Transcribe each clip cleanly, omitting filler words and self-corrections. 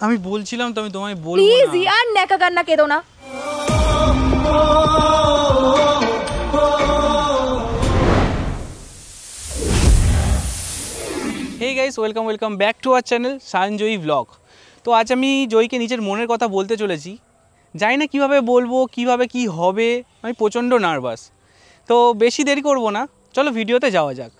আমি বলছিলাম তো আমি তোমায় বলবো না। প্লিজ ইয়ার নেকা কান্না কেঁদো না। Hey guys, welcome back to our channel সায়নজয়ী ব্লগ। তো আজ আমি জয়ীকে নিজের মনের কথা বলতে চলেছি। জানি না কীভাবে বলবো, কীভাবে কি হবে, আমি প্রচণ্ড নার্ভাস। তো বেশি দেরি করব না, চলো ভিডিওতে যাওয়া যাক।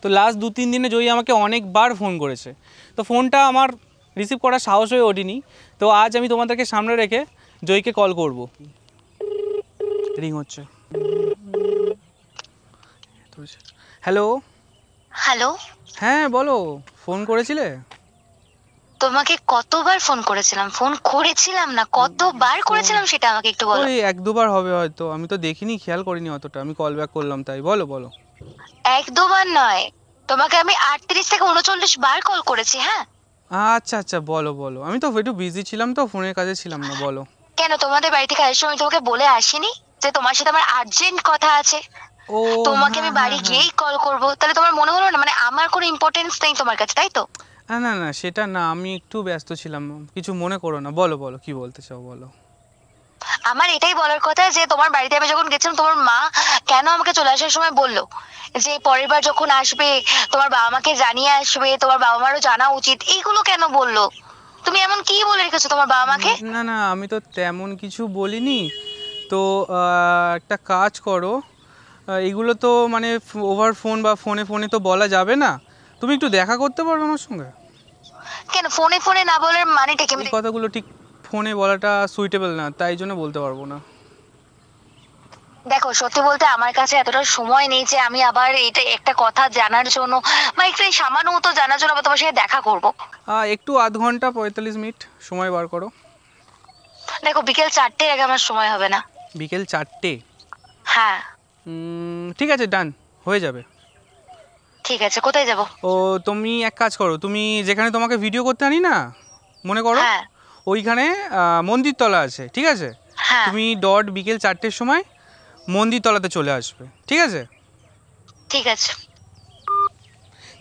তো লাস্ট 2-3 দিনে জয়ী আমাকে অনেকবার ফোন করেছে, তো ফোনটা আমার রিসিভ করার সাহস হয়ে ওঠেনি। তো আজ আমি তোমাদেরকে সামনে রেখে জয়ীকে কল করব। রিং হচ্ছে। হ্যালো। হ্যালো, হ্যাঁ বলো, ফোন করেছিলে? তোমাকে কতবার ফোন করেছিলাম? ফোন করেছিলাম না, কতবার করেছিলাম সেটা আমাকে একটু বলো। ওই 1-2বার হবে হয়তো, আমি তো দেখিনি, খেয়াল করিনি অতটা, আমি কল ব্যাক করলাম তাই। বলো বলো। এক দুবার নয়, তোমাকে আমি 38 থেকে 39 বার কল করেছি। হ্যাঁ, আচ্ছা আচ্ছা, বলো বলো। আমি তো একটু বিজি ছিলাম, তো ফোনের কাজে ছিলাম না। বলো। কেন তোমাদের বাড়ি থেকে আসার সময় তোমাকে বলে আসিনি যে তোমার সাথে আমার আর্জেন্ট কথা আছে? ও তোমাকে হ্যাঁ, আমি বাড়ি হ্যাঁ, গিয়েই কল করব, তাহলে তোমার মনে হলো না মানে আমার কোনো ইম্পর্টেন্স নেই তোমার কাছে, তাই তো? হ্যাঁ। না না, সেটা না, আমি একটু ব্যস্ত ছিলাম, কিছু মনে করো না। বলো বলো, কি বলতে চাও বলো। আমার এটাই বলার কথা যে তোমার বাড়িতে আমি যখন গেছিলাম, তোমার মা কেন আমাকে চলে আসার সময় বললো যে পরের বার যখন আসবে তোমার বাবা মাকে জানিয়ে আসবে, তোমার বাবা মারও জানা উচিত, এইগুলো কেন বললো? তুমি এমন কি বলে রেখেছো তোমার বাবা মাকে? না না, আমি তো তেমন কিছু বলিনি। তো একটা কাজ করো, এগুলো তো মানে ওভার ফোন বা ফোনে ফোনে তো বলা যাবে না। তুমি একটু দেখা করতে পারবে আমার সঙ্গে? কেন ফোনে ফোনে না বলার মানেটা কি? এই কথাগুলো ঠিক ফোনে বলাটা সুইটেবল না, তাই জন্য বলতে পারবো না। দেখো, সত্যি বলতে আমার কাছে এতটা সময় নেই যে আমি আবার এটা একটা কথা জানার জন্য বা একটু এই সামান্য মতো জানার জন্য আবার তোমার সাথে দেখা করব। একটু আধ ঘন্টা 45 মিনিট সময় বার করো। দেখো, বিকেল 4টের আগে আমার সময় হবে না। বিকেল 4টে? হ্যাঁ ঠিক আছে, ডান, হয়ে যাবে। ঠিক আছে, কোথায় যাব? ও তুমি এক কাজ করো, তুমি যেখানে তোমাকে ভিডিও করতে আনি না, মনে করো হ্যাঁ ওইখানে মন্দিরতলা আছে, ঠিক আছে? হ্যাঁ তুমি বিকেল 4টের সময় মন্দিরতলাতে চলে আসবে, ঠিক আছে? ঠিক আছে।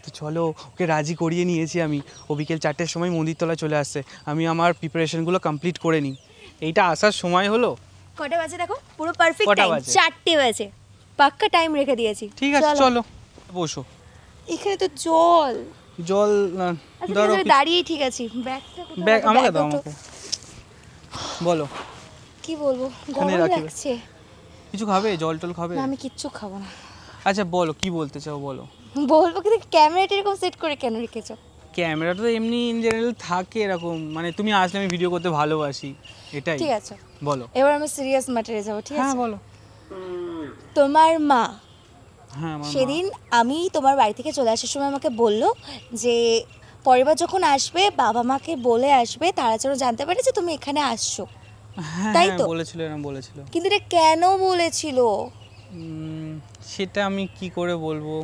তো চলো, ওকে রাজি করিয়ে নিয়েছি আমি। ও বিকেল 4টের সময় মন্দিরতলায় চলে আসছে। আমি আমার প্রিপারেশনগুলো কমপ্লিট করে নিই। এইটা আসার সময় হলো। কটা বাজে দেখো, পুরো পারফেক্ট কটা টাইম, বাজে? 4টে বাজে, পাক্কা টাইম রেখে দিয়েছি। ঠিক আছে, চলো বসো। এখানে তো জল জল ধরো। দাঁড়িয়েই ঠিক আছে। ব্যাগটা কোথায়? ব্যাগ আমাকে দাও, ব্যাগটা আমাকে বলো। কি বলবো, এখানে গরম রাখি। লাগছে। কিছু খাবে? জল টল খাবে? না, আমি কিচ্ছু খাবো না। আচ্ছা বলো, কি বলতে চাও বলো। বলবো কিন্তু ক্যামেরাটা এরকম সেট করে কেন রেখেছো? ক্যামেরাটা তো এমনি ইন জেনারেল থাকে এরকম, মানে তুমি আসলে আমি ভিডিও করতে ভালোবাসি, এটাই। ঠিক আছে, বলো। এবার আমি সিরিয়াস ম্যাটারে যাবো, ঠিক হ্যাঁ আছে? বলো। তোমার মা হ্যাঁ, আমার মা। সেদিন আমি তোমার বাড়ি থেকে চলে আসার সময় আমাকে বললো যে পরের বার যখন আসবে বাবা মাকে বলে আসবে, তারা যেন জানতে পারে যে তুমি এখানে আসছো, হ্যাঁ তাই হ্যাঁ, তো? বলেছিল, এরকম বলেছিল। কিন্তু এটা কেন বলেছিল? সেটা আমি কি করে বলবো।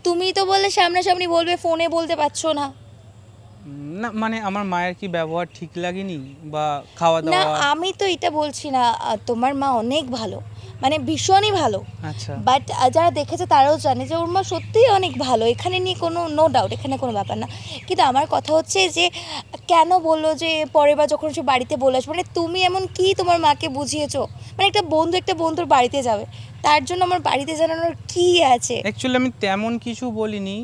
তুমি তো বললে সামনাসামনি বলবে, ফোনে বলতে পারছো না। না মানে আমার মায়ের কি ব্যবহার ঠিক লাগেনি বা খাওয়া না, দাওয়া? আমি তো এটা বলছি না, তোমার মা অনেক ভালো, মানে ভীষণই ভালো। আচ্ছা। বাট যারা দেখেছে তারাও জানে যে ওর মা সত্যিই অনেক ভালো, এখানে নিয়ে কোনো নো ডাউট, এখানে কোনো ব্যাপার না। কিন্তু আমার কথা হচ্ছে যে কেন বললো যে পরের বার যখন সে বাড়িতে বলে আসবে, মানে তুমি এমন কি তোমার মাকে বুঝিয়েছো? মানে একটা বন্ধুর বাড়িতে যাবে, তার জন্য আমার বাড়িতে জানানোর কি আছে? অ্যাকচুয়ালি আমি তেমন কিছু বলিনি।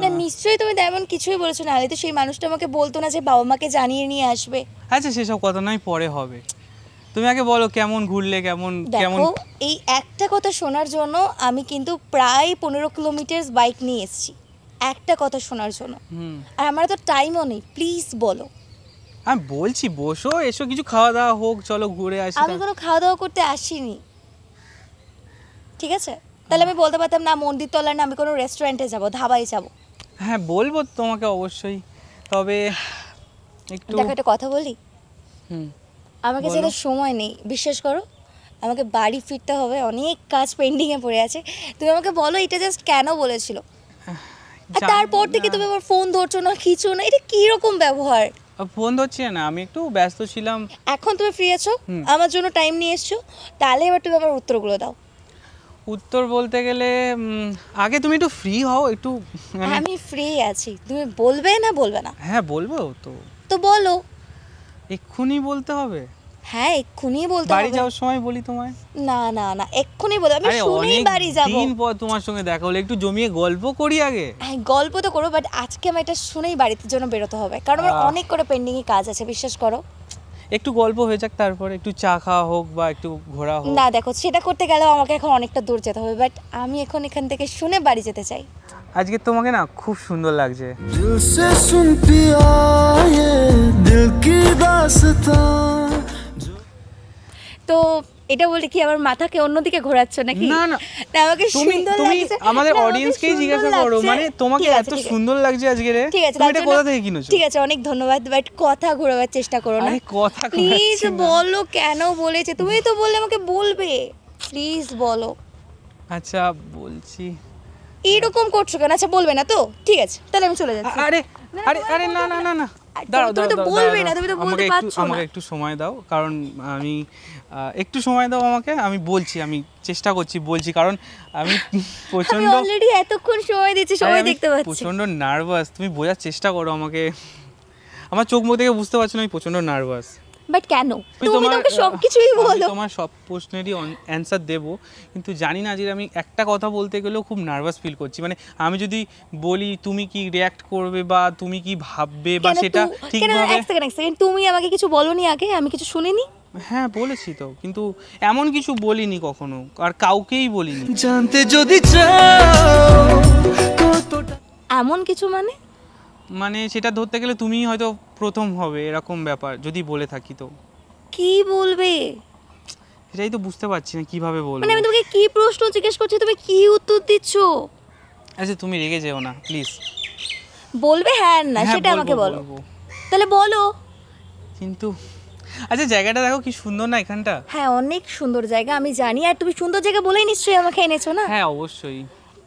না, নিশ্চয়ই তুমি তেমন কিছুই বলেছো, না হলে তো সেই মানুষটা আমাকে বলতো না যে বাবা মাকে জানিয়ে নিয়ে আসবে। আচ্ছা সেসব কথা নয়, পরে হবে। তুমি আগে বলো কেমন ঘুরলে, কেমন কেমন। দেখো, এই একটা কথা শোনার জন্য আমি কিন্তু প্রায় 15 কিলোমিটার বাইক নিয়ে এসেছি, একটা কথা শোনার জন্য। আর আমার তো টাইমও নেই, প্লিজ বলো। আমি বলছি বসো, এসো, কিছু খাওয়া দাওয়া হোক, চলো ঘুরে আসি। আমি কোনো খাওয়া দাওয়া করতে আসিনি, ঠিক আছে? তাহলে আমি বলতে পারতাম না মন্দিরতলায়, না আমি কোনো রেস্টুরেন্টে যাব, ধাবায় যাব। হ্যাঁ বলবো তোমাকে অবশ্যই, তবে একটু। দেখো, একটা কথা বলি, আমাকে যেটা সময় নেই, বিশ্বাস করো, আমাকে বাড়ি ফিরতে হবে, অনেক কাজ পেন্ডিংয়ে পড়ে আছে। তুমি আমাকে বলো এটা জাস্ট কেন বলেছিল, আর তারপর থেকে তুমি আমার ফোন ধরছো না, কিছু না, এটা কি রকম ব্যবহার? ফোন ধরছি না, আমি একটু ব্যস্ত ছিলাম। এখন তুমি ফ্রি আছো, আমার জন্য টাইম নিয়ে এসছো, তাহলে এবার তুমি আমার উত্তরগুলো দাও। উত্তর বলতে গেলে আগে তুমি একটু ফ্রি হও একটু। আমি ফ্রি আছি, তুমি বলবে না বলবে না? হ্যাঁ বলবো তো। তো তো বলো। এক্ষুনি বলতে হবে? হ্যাঁ এক্ষুনি বলতে বাড়ি হবে। যাওয়ার সময় বলি তোমায়? না না না এক্ষুনি বলো, আমি আরে শুনেই অনেক বাড়ি যাব। দিন পর তোমার সঙ্গে দেখা হলো, একটু জমিয়ে গল্প করি আগে। হ্যাঁ গল্প তো করো, বাট আজকে আমার এটা শুনেই বাড়িতে জন্য বেরোতে হবে, কারণ আমার অনেক করে পেন্ডিং কাজ আছে, বিশ্বাস করো। একটু গল্প হয়ে যাক, তারপরে একটু চা খাওয়া হোক বা একটু ঘোরা হোক। না দেখো, সেটা করতে গেলেও আমাকে এখন অনেকটা দূর যেতে হবে, বাট আমি এখন এখান থেকে শুনে বাড়ি যেতে চাই। আজকে তোমাকে না খুব সুন্দর লাগছে। दिल से सुन पिया ये दिल की दास्तां। তো এটা বলে কি আমার মাথাকে অন্যদিকে ঘোরাচ্ছ নাকি? না না, না আমাকে তুমি সুন্দর তুমি লাগছে। আমাদের না, আমাকে অডিয়েন্সকেই সুন্দর জিজ্ঞাসা করো, লাগছে। মানে তোমাকে ঠিক আছে, এত ঠিক আছে। সুন্দর লাগছে আজকে রে, ঠিক আছে, তুমি তার এটা জন্য- কোথা থেকে কিনেছো? ঠিক আছে, অনেক ধন্যবাদ, বাট কথা ঘোরাবার চেষ্টা করো না। আরে কথা প্লিজ ঘোরাচ্ছি না। বলো কেন বলেছে, তুমি তো বললে আমাকে বলবে, প্লিজ বলো। আচ্ছা বলছি। এইরকম করছো কেন? আচ্ছা বলবে না তো, ঠিক আছে তাহলে আমি চলে যাচ্ছি। আরে না, আরে না, আরে না না না না, দাঁড়াও তুমি তো দাঁড়াও, বলবে না, দাঁড়াও, তুমি তো আমাকে বলতে একটু পারছো না। আমাকে একটু সময় দাও, কারণ আমি একটু সময় দাও আমাকে, আমি বলছি, আমি চেষ্টা করছি বলছি, কারণ আমি আমি প্রচন্ড অলরেডি এতক্ষণ সময় দিচ্ছি, সময় দেখতে পাচ্ছি। প্রচন্ড নার্ভাস, তুমি বোঝার চেষ্টা করো আমাকে, আমার চোখ মুখ থেকে বুঝতে পারছো না আমি প্রচন্ড নার্ভাস। বাট কেন? তুমি তো আমাকে সবকিছুই আমি বলো। তোমার সব প্রশ্নেরই অ্যান্সার দেবো, কিন্তু জানি না যে আমি একটা কথা বলতে গেলেও খুব নার্ভাস ফিল করছি, মানে আমি যদি বলি তুমি কি রিয়্যাক্ট করবে বা তুমি কি ভাববে বা কেন সেটা কেন ঠিকভাবে। এক সেকেন্ড, তুমি আমাকে কিছু বলোনি আগে? আমি কিছু শুনিনি? হ্যাঁ বলেছি তো, কিন্তু এমন কিছু বলিনি কখনো, আর কাউকেই বলিনি। जानते যদি চাও কতটা এমন কিছু মানে? মানে সেটা ধরতে গেলে তুমিই হয়তো প্রথম হবে এরকম ব্যাপার, যদি বলে থাকি তো। কি বলবে? সেটাই তো বুঝতে পারছি না কিভাবে বলবো। মানে আমি তোমাকে কি প্রশ্ন জিজ্ঞেস করছি, তুমি কি উত্তর দিচ্ছ? আচ্ছা তুমি রেগে যেও না প্লিজ। বলবে হ্যাঁ না, সেটা আমাকে বলো। তাহলে বলো। কিন্তু আচ্ছা জায়গাটা দেখো কি সুন্দর না এখানটা। হ্যাঁ অনেক সুন্দর জায়গা আমি জানি, আর তুমি সুন্দর জায়গা বলেই নিশ্চয়ই আমাকে এনেছো না? হ্যাঁ অবশ্যই।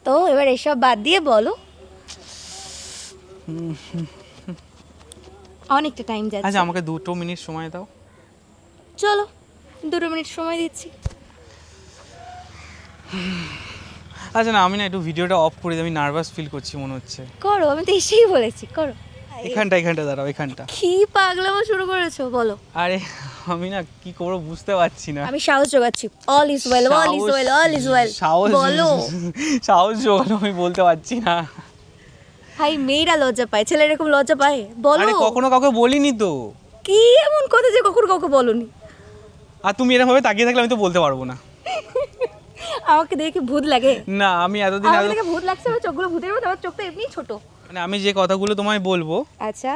তো এবার এসব বাদ দিয়ে বলো। অনেকটা টাইম যাচ্ছে। আচ্ছা আমাকে 2 মিনিট সময় দাও। চলো 2 মিনিট সময় দিচ্ছি। আচ্ছা না, আমি না একটু ভিডিওটা অফ করে দিই, আমি নার্ভাস ফিল করছি মনে হচ্ছে। করো, আমি তো এসেই বলেছি করো। এখানটা দাঁড়াও, এখানটা। কি পাগলামো শুরু করেছো বলো। আরে আমি না কি করবো বুঝতে পারছি না। আমি সাহস জোগাচ্ছি। All is well, all is well, all is well. বলো। সাহস জোগানো আমি বলতে পারছি না। ভাই মেয়েরা লজ্জা পায়, ছেলেরা এরকম লজ্জা পায়? বলো। আরে কখনো কাউকে বলিনি তো। কি এমন কথা যে কখনো কাউকে বলনি? আর তুমি এরকম ভাবে তাকিয়ে থাকলে আমি তো বলতে পারবো না। আমাকে দেখে কি ভূত লাগে? না আমি এতদিন আমাকে দেখে ভূত লাগছে? আমার চোখগুলো ভূতের মতো, আমার চোখ তো এমনিই ছোট। মানে আমি যে কথাগুলো তোমায় বলবো আচ্ছা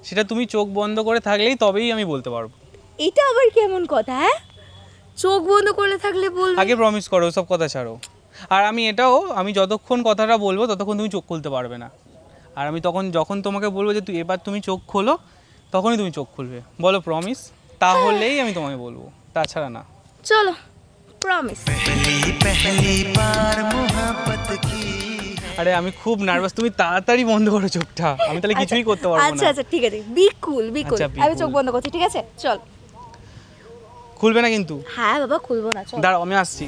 সেটা তুমি চোখ বন্ধ করে থাকলেই তবেই আমি বলতে পারবো। এটা আবার কেমন কথা? হ্যাঁ চোখ বন্ধ করে থাকলে বলবে? আগে প্রমিস করো, সব কথা ছাড়ো। আর আমি এটাও, আমি যতক্ষণ কথাটা বলবো ততক্ষণ তুমি চোখ খুলতে পারবে না। আর আমি যখন তোমাকে বলবো যে এবার তুমি চোখ খোলো, তখনই তুমি চোখ খুলবে। বলো প্রমিস, তাহলেই আমি তোমায় বলবো, তাছাড়া না। চলো প্রমিস। पहली बार मोहब्बत की আরে আমি খুব নার্ভাস, তুমি তাড়াতাড়ি বন্ধ করো চোখটা, আমি তাহলে কিছুই করতে পারবো আচ্ছা না। আচ্ছা ঠিক আছে, বি কুল বি কুল। আচ্ছা, be আমি চোখ cool। বন্ধ করছি, ঠিক আছে চল। খুলবে না কিন্তু। হ্যাঁ বাবা খুলবো না, চল। দাঁড়াও আমি আসছি।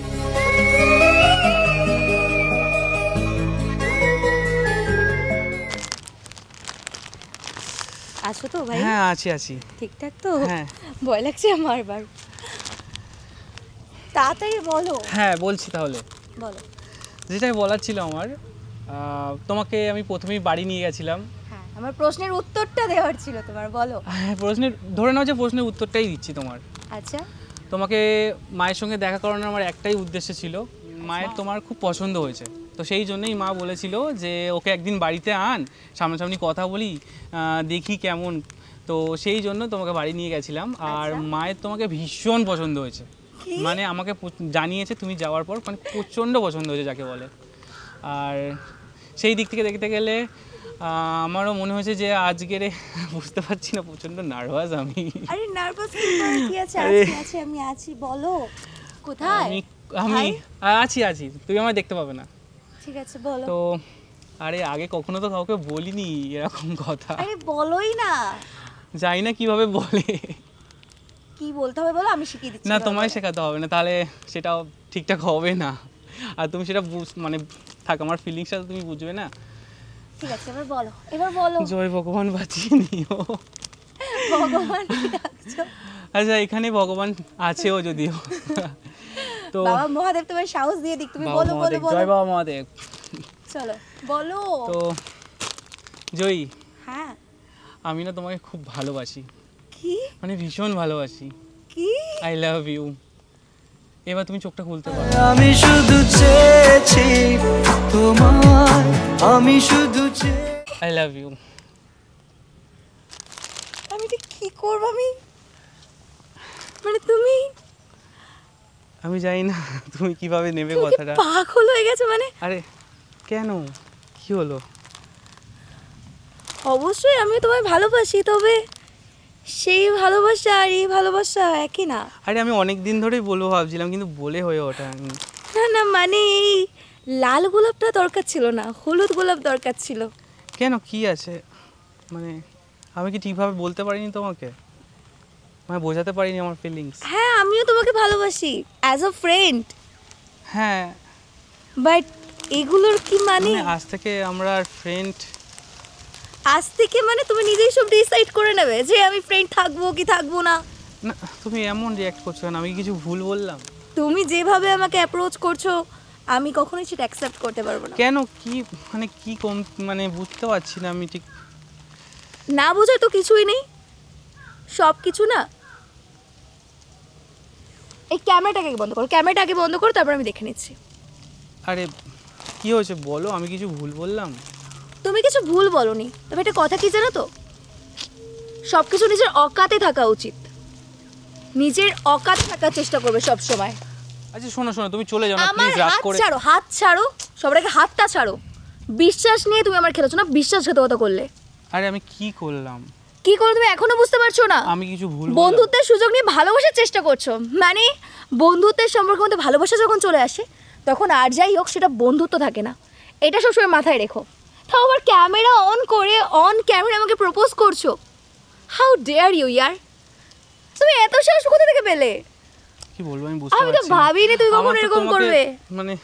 আছো তো ভাই? হ্যাঁ আছি। ঠিকঠাক তো? হ্যাঁ ভয় লাগছে আমার বার। তাড়াতাড়ি বলো। হ্যাঁ বলছি তাহলে। বলো। যেটাই বলার ছিল আমার, তোমাকে আমি প্রথমেই বাড়ি নিয়ে গেছিলাম। হ্যাঁ আমার প্রশ্নের উত্তরটা দেওয়ার ছিল তোমার, বলো। হ্যাঁ প্রশ্নের, ধরে নাও যে প্রশ্নের উত্তরটাই দিচ্ছি তোমার। আচ্ছা তোমাকে মায়ের সঙ্গে দেখা করানোর আমার একটাই উদ্দেশ্য ছিল, মায়ের তোমার খুব পছন্দ হয়েছে, তো সেই জন্যই মা বলেছিল যে ওকে একদিন বাড়িতে আন, সামনাসামনি কথা বলি, দেখি কেমন। তো সেই জন্য তোমাকে বাড়ি নিয়ে গেছিলাম। আর মায়ের তোমাকে ভীষণ পছন্দ হয়েছে, মানে আমাকে জানিয়েছে তুমি যাওয়ার পর, মানে প্রচণ্ড পছন্দ হয়েছে যাকে বলে। আর সেই দিক থেকে দেখতে গেলে আমারও মনে হয়েছে যে আজকের বুঝতে পারছি না, প্রচণ্ড নার্ভাস আমি। আরে নার্ভাস কি আছে? আরে। আছি আমি আছি, বলো কোথায়? আমি আছি, তুমি আমায় দেখতে পাবে না। ঠিক আছে বলো। তো আরে আগে কখনো তো কাউকে বলিনি এরকম কথা, আরে বলোই না। জানি না কিভাবে বলে। কি বলতে হবে বলো, আমি শিখিয়ে দিচ্ছি। না তোমায় শেখাতে হবে না, তাহলে সেটাও ঠিকঠাক হবে না। আর তুমি সেটা মানে থাক, আমার ফিলিংসটা তুমি বুঝবে না। ঠিক আছে এবার বলো, এবার বলো। জয় ভগবান বাঁচিয়ে নিও। ভগবান ডাকছো। আচ্ছা এখানে ভগবান আছেও যদিও। তো বাবা মহাদেব তোমার সাহস দিয়ে দিক, তুমি বাবা বলো বলো মহাদেব, বলো। জয় বাবা মহাদেব। চলো বলো। তো জয়ী, হ্যাঁ আমি না তোমাকে খুব ভালোবাসি, কি মানে ভীষণ ভালোবাসি। কি আই লাভ ইউ। এবার তুমি চোখটা খুলতে পারো। আমি শুধু চেয়েছি তোমায়, আমি শুধু আই লাভ ইউ। আমি এটা কি করব আমি, মানে তুমি আমি জানি না তুমি কিভাবে নেবে তুমি কি কথাটা। পাগল হয়ে গেছো মানে? আরে কেন, কি হলো? অবশ্যই আমি তোমায় ভালোবাসি, তবে সেই ভালোবাসা আর এই ভালোবাসা একই না। আরে আমি অনেক দিন ধরেই বলবো ভাবছিলাম, কিন্তু বলে হয়ে ওঠেনি। না না, মানে এই লাল গোলাপটা দরকার ছিল না, হলুদ গোলাপ দরকার ছিল। কেন, কি আছে? মানে আমি কি ঠিকভাবে বলতে পারিনি তোমাকে, মানে বোঝাতে পারিনি আমার ফিলিংস? হ্যাঁ আমিও তোমাকে ভালোবাসি অ্যাজ আ ফ্রেন্ড, হ্যাঁ, বাট এগুলোর কি মানে? মানে আজ থেকে আমরা ফ্রেন্ড। আজ থেকে মানে তুমি নিজেই সব ডিসাইড করে নেবে যে আমি ফ্রেন্ড থাকবো কি থাকবো না? না তুমি এমন রিয়াক্ট করছো কেন? আমি কি কিছু ভুল বললাম? তুমি যেভাবে আমাকে অ্যাপ্রোচ করছো আমি কখনোই সেটা অ্যাকসেপ্ট করতে পারবো না। কেন, কি মানে কি কম, মানে বুঝতে পারছি না আমি ঠিক। না বোঝার তো কিছুই নেই, সব কিছু না। এই ক্যামেরাটাকে বন্ধ করো, ক্যামেরাটা আগে বন্ধ করো, তারপর আমি দেখে নিচ্ছি। আরে কি হয়েছে বলো, আমি কিছু ভুল বললাম? তুমি কিছু ভুল বলনি, তবে একটা কথা কি জানো তো, সব কিছু নিজের অকাতে থাকা উচিত, নিজের অকাতে থাকার চেষ্টা করবে সব সময়। আচ্ছা শোনো শোনো, তুমি চলে যাও না আমার প্লিজ, রাগ হাত করে। ছাড়ো, হাত ছাড়ো, সবার আগে হাতটা ছাড়ো। বিশ্বাস নিয়ে তুমি আমার খেলেছো না, বিশ্বাসঘাতকতা করলে। আরে আমি কি করলাম? কি করে তুমি এখনো বুঝতে পারছো না? আমি কিছু ভুল বললাম? বন্ধুত্বের সুযোগ নিয়ে ভালোবাসার চেষ্টা করছো, মানে বন্ধুত্বের সম্পর্কের মধ্যে ভালোবাসা যখন চলে আসে তখন আর যাই হোক সেটা বন্ধুত্ব থাকে না, এটা সবসময় মাথায় রেখো। তাও আবার ক্যামেরা অন করে, অন ক্যামেরা আমাকে প্রপোজ করছো, হাউ ডেয়ার ইউ ইয়ার! তুমি এত সাহস কোথা থেকে পেলে? কি বলবো আমি বুঝতে আমি তো পারছি না। ভাবিনি তুমি কখনো আমার তো এরকম তোমাকে করবে। মানে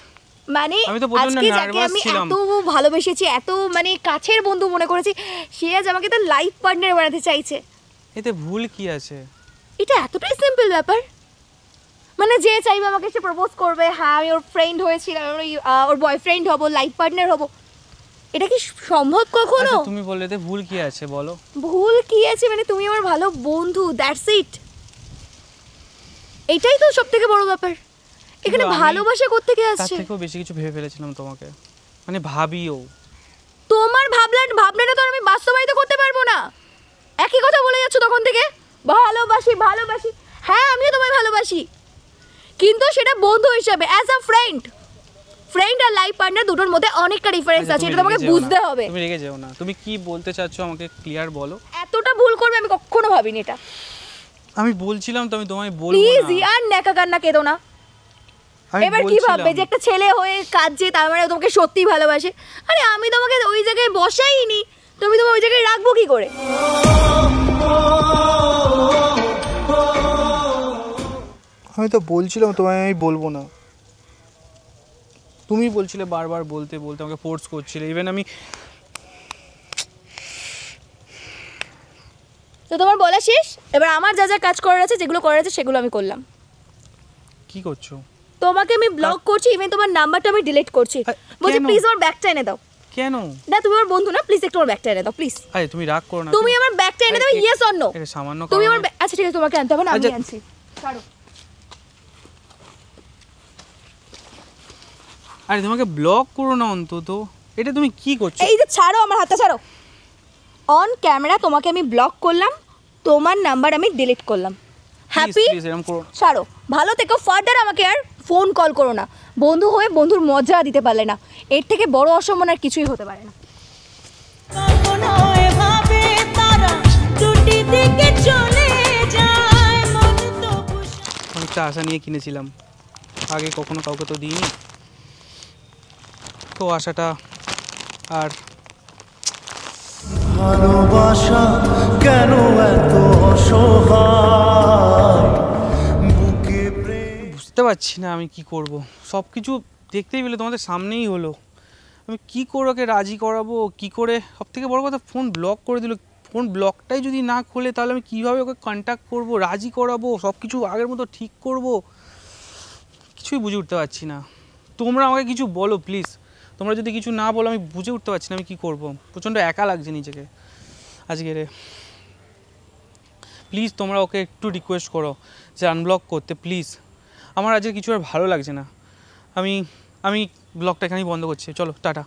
মানে আমি তো প্রচন্ড আজকে যাকে নার্ভাস আমি ছিলাম। এত ভালোবেসেছি, এত মানে কাছের বন্ধু মনে করেছি, সে আজ আমাকে তার লাইফ পার্টনার বানাতে চাইছে। এতে ভুল কি আছে? এটা এতটাই সিম্পল ব্যাপার, মানে যে চাইবে আমাকে সে প্রপোজ করবে, হ্যাঁ আমি ওর ফ্রেন্ড হয়েছিলাম, ওর বয়ফ্রেন্ড হব, লাইফ পার্টনার হব, এটা কি সম্ভব কখনো? আচ্ছা তুমি বলো এতে ভুল কি আছে বলো? ভুল কি আছে মানে তুমি আমার ভালো বন্ধু, দ্যাটস ইট। এটাই তো সব থেকে বড় ব্যাপার, এখানে আমি ভালোবাসা কোত্থেকে তার আসছে? থেকেও বেশি কিছু ভেবে ফেলেছিলাম তোমাকে, মানে ভাবিও। তোমার ভাবনাটা তো আর আমি বাস্তবায়িত করতে পারবো না। একই কথা বলে যাচ্ছ তখন থেকে, ভালোবাসি ভালোবাসি। হ্যাঁ আমিও তোমায় ভালোবাসি, কিন্তু সেটা বন্ধু হিসাবে, অ্যাজ আ ফ্রেন্ড। ফ্রেন্ড আর লাইফ পার্টনার দুটোর মধ্যে অনেকটা ডিফারেন্স আচ্ছা, আছে, তুমি এটা তোমাকে রেগে যেও না। বুঝতে হবে। তুমি রেগে যেও না, তুমি কি বলতে চাচ্ছো আমাকে ক্লিয়ার বলো। এতটা ভুল করবে আমি কখনো ভাবিনি এটা। আমি বলছিলাম তো, আমি তোমায় বলবো প্লিজ না। ইয়ার ন্যাকা কান্না কেঁদো না। আমি এবার কি ভাববে বলছিলাম। যে একটা ছেলে হয়ে কাঁদছে তার মানে ও তোমাকে সত্যিই ভালোবাসে? আরে আমি তোমাকে ওই জায়গায় বসাইনি, তুমি তোমার ওই জায়গায় রাখবো কি করে? আমি তো বলছিলাম তোমায় আমি বলবো না, তুমি বলছিলে বারবার বলতে বলতে, আমাকে ফোর্স করছিলে। ইভেন আমি তো তোমার বলা শেষ, এবার আমার যা যা কাজ করার আছে, যেগুলো করার আছে সেগুলো আমি করলাম। কি করছো? তোমাকে আমি ব্লক করছি, ইভেন তোমার নাম্বারটা আমি ডিলিট করছি। বলছি কেন? প্লিজ আমার ব্যাগটা এনে দাও। কেন? না তুমি আমার বন্ধু না, প্লিজ একটু আমার ব্যাগটা এনে দাও প্লিজ। আরে তুমি রাগ করো না। তুমি আমার ব্যাগটা এনে দাও, আরে, ইয়েস অর নো? এটা সামান্য তুমি আমার কারণে- আচ্ছা ঠিক আছে, তোমাকে আনতে হবে না, আমি আচ্ছা। আনছি। ছাড়ো। আরে তোমাকে ব্লক করো না অন্তত, এটা তুমি কি করছো? এই যে ছাড়ো, আমার হাতটা ছাড়ো। অন ক্যামেরা তোমাকে আমি ব্লক করলাম, তোমার নাম্বার আমি ডিলিট করলাম। হ্যাপি? প্লিজ এরকম করো। ছাড়ো, ভালো থেকো, ফার্দার আমাকে আর ফোন কল করো না। বন্ধু হয়ে বন্ধুর মজা দিতে পারলে না, এর থেকে বড় অসম্মান আর কিছুই হতে পারে না। অনেকটা আশা নিয়ে কিনেছিলাম, আগে কখনো কাউকে তো দিইনি, তো আশাটা আর ভালোবাসা কেন এত অসহায়, বুকে প্রেম বুঝতে পারছি না আমি কি করব। সব কিছু দেখতেই পেলে তোমাদের সামনেই হলো, আমি কি করে ওকে রাজি করাবো, কি করে? সব থেকে বড় কথা ফোন ব্লক করে দিল, ফোন ব্লকটাই যদি না খোলে তাহলে আমি কীভাবে ওকে কন্ট্যাক্ট করবো, রাজি করাবো, সব কিছু আগের মতো ঠিক করব, কিছুই বুঝে উঠতে পারছি না। তোমরা আমাকে কিছু বলো প্লিজ। তোমরা যদি কিছু না বলো আমি বুঝে উঠতে পারছি না আমি কী করবো। প্রচণ্ড একা লাগছে নিজেকে আজকে রে। প্লিজ তোমরা ওকে একটু রিকোয়েস্ট করো যে আনব্লক করতে প্লিজ। আমার আজকে কিছু আর ভালো লাগছে না। আমি ব্লগটা এখানেই বন্ধ করছি। চলো টাটা।